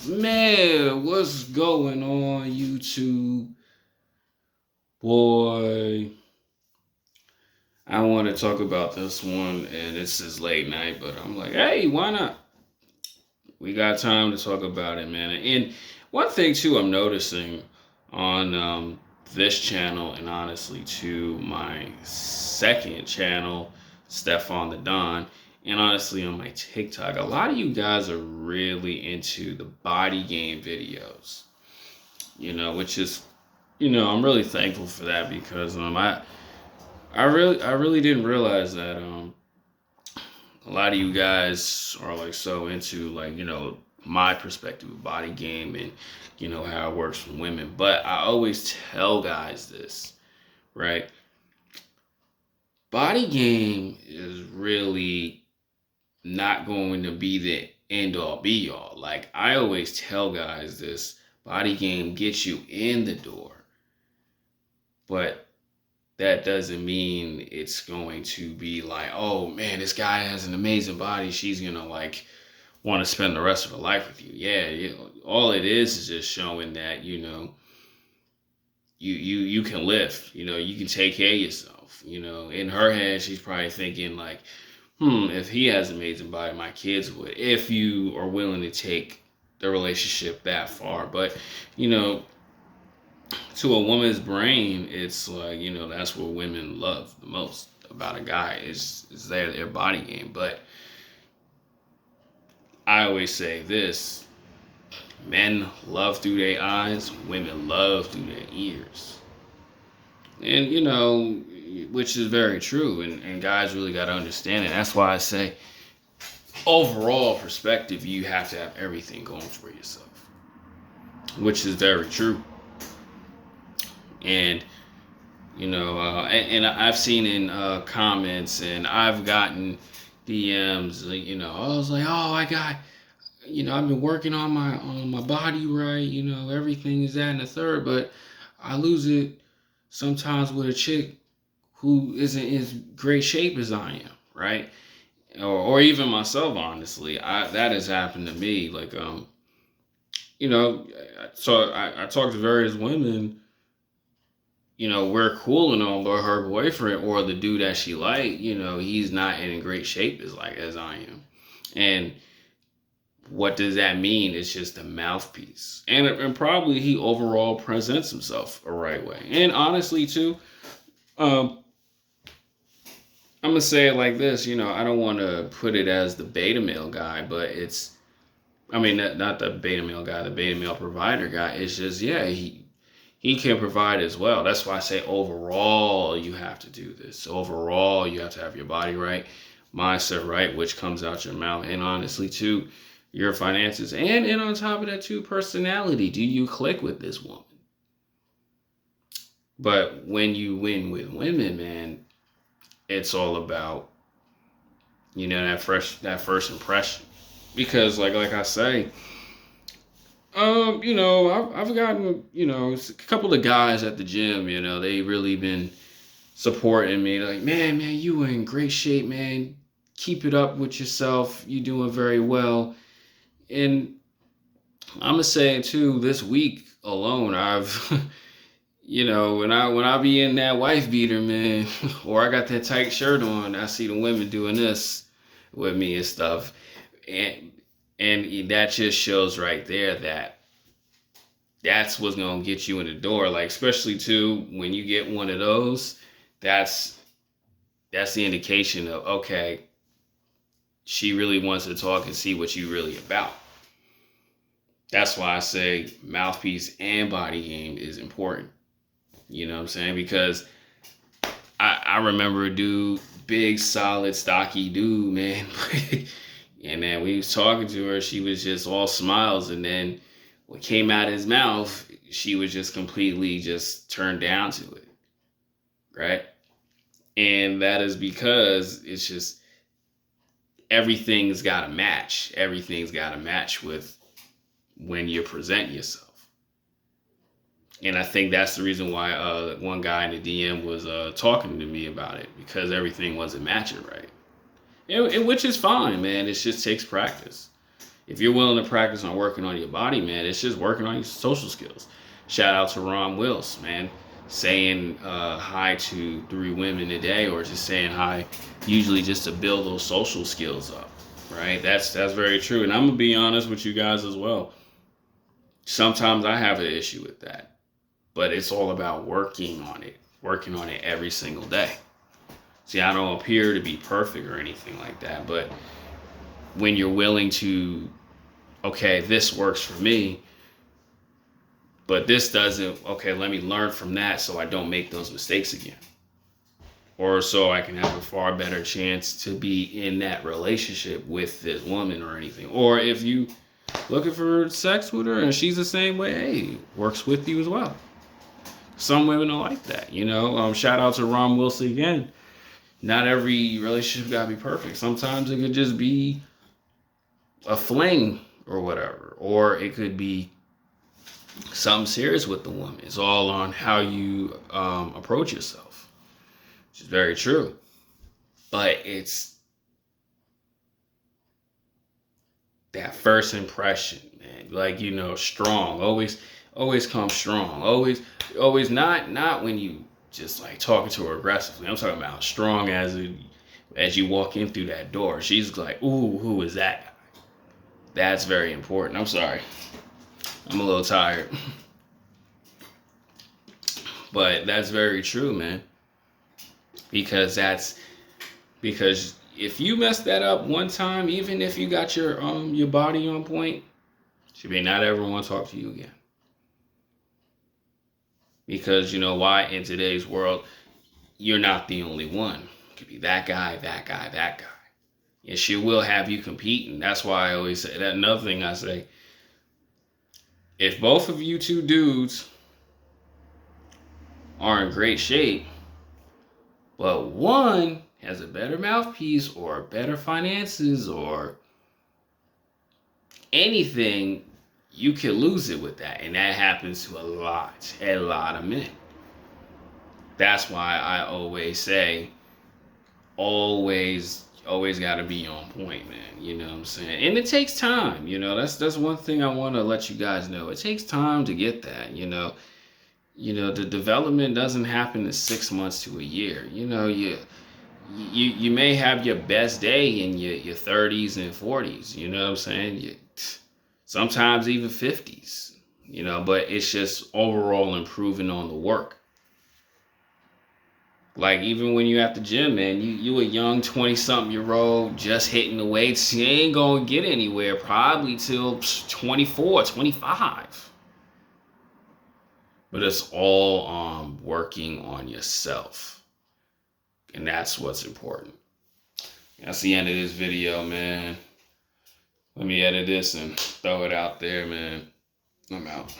Man, what's going on, YouTube? Boy, I want to talk about this one, and this is late night, but I'm like, hey, why not? We got time to talk about it, man. And one thing, too, I'm noticing on this channel, and honestly, to my second channel, stephanthadon, and honestly, on my TikTok, a lot of you guys are really into the body game videos, which is I'm really thankful for that because I really didn't realize that a lot of you guys are like so into like my perspective of body game and how it works for women. But I always tell guys this, right? Body game is really not going to be the end all be all. Like I always tell guys this, body game gets you in the door, but that doesn't mean it's going to be like, oh man, this guy has an amazing body. She's gonna like want to spend the rest of her life with you. Yeah, all it is just showing that you can lift. You can take care of yourself. In her head, she's probably thinking like, if he has an amazing body, my kids would. If you are willing to take the relationship that far, but to a woman's brain, it's like, that's what women love the most about a guy is their body game. But I always say this, men love through their eyes, women love through their ears. And, which is very true. And guys really got to understand it. That's why I say, overall perspective, you have to have everything going for yourself, which is very true. And and I've seen in comments, and I've gotten DMs. I was like, oh, I got, I've been working on my body, right? Everything is that and the third, but I lose it sometimes with a chick who isn't as great shape as I am, right? Or even myself, honestly, that has happened to me. Like, so I talked to various women. We're cool and all, but her boyfriend or the dude that she like, he's not in great shape as I am. And what does that mean? It's just a mouthpiece. And probably he overall presents himself a right way. And honestly, too, I'm going to say it like this, I don't want to put it as the beta male guy, but not the beta male guy, the beta male provider guy. It's just, yeah, he can provide as well. That's why I say overall you have to do this. Overall, you have to have your body right, mindset right, which comes out your mouth. And honestly, too, your finances. And on top of that, too, personality. Do you click with this woman? But when you win with women, man, it's all about, that first impression. Because like I say, I've gotten, a couple of guys at the gym, they really been supporting me. Like, man, you are in great shape, man. Keep it up with yourself. You're doing very well. And I'm gonna say too, this week alone, I've, when I be in that wife beater, man, or I got that tight shirt on, I see the women doing this with me and stuff. And that just shows right there that that's what's going to get you in the door. Like, especially, too, when you get one of those, that's the indication of, okay, she really wants to talk and see what you really about. That's why I say mouthpiece and body game is important. You know what I'm saying? Because I remember a dude, big, solid, stocky dude, man. And then we was talking to her, she was just all smiles. And then what came out of his mouth, she was just completely just turned down to it. Right? And that is because it's just everything's got to match. Everything's got to match with when you present yourself. And I think that's the reason why one guy in the DM was talking to me about it, because everything wasn't matching right. Which is fine, man. It just takes practice. if you're willing to practice on working on your body, man, it's just working on your social skills. Shout out to Ron Wills, man, saying hi to 3 women a day, or just saying hi, usually just to build those social skills up, right? That's very true. And I'm gonna be honest with you guys as well. Sometimes I have an issue with that, but it's all about working on it every single day. See, I don't appear to be perfect or anything like that, but when you're willing to, okay, this works for me, but this doesn't, okay, let me learn from that so I don't make those mistakes again. Or so I can have a far better chance to be in that relationship with this woman or anything. Or if you looking for sex with her and she's the same way, hey, works with you as well. Some women are like that, you know. Shout out to Ron Wilson again. Not every relationship gotta be perfect. Sometimes it could just be a fling or whatever, or it could be something serious with the woman. It's all on how you approach yourself, which is very true. But it's that first impression, man. Like, you know, strong. Always come strong. Always not when you just like talking to her aggressively. I'm talking about strong as you walk in through that door. She's like, ooh, who is that guy? That's very important. I'm sorry. I'm a little tired. But that's very true, man. Because if you mess that up one time, even if you got your body on point, she may not ever want to talk to you again. Because you know why? In today's world, you're not the only one. It could be that guy, that guy, that guy. And she will have you competing. That's why I always say that. Another thing I say, if both of you two dudes are in great shape, but one has a better mouthpiece or better finances or anything, you can lose it with that. And that happens to a lot of men. That's why I always say, always got to be on point, man. You know what I'm saying? And it takes time. You know, that's one thing I want to let you guys know. It takes time to get that. You know, the development doesn't happen in 6 months to a year. You know, you may have your best day in your 30s and 40s. You know what I'm saying? Sometimes even 50s. You know, but it's just overall improving on the work. Like, even when you at the gym, man, you a young 20-something-year-old just hitting the weights, you ain't going to get anywhere probably till 24, 25. But it's all working on yourself. And that's what's important. That's the end of this video, man. Let me edit this and throw it out there, man. I'm out.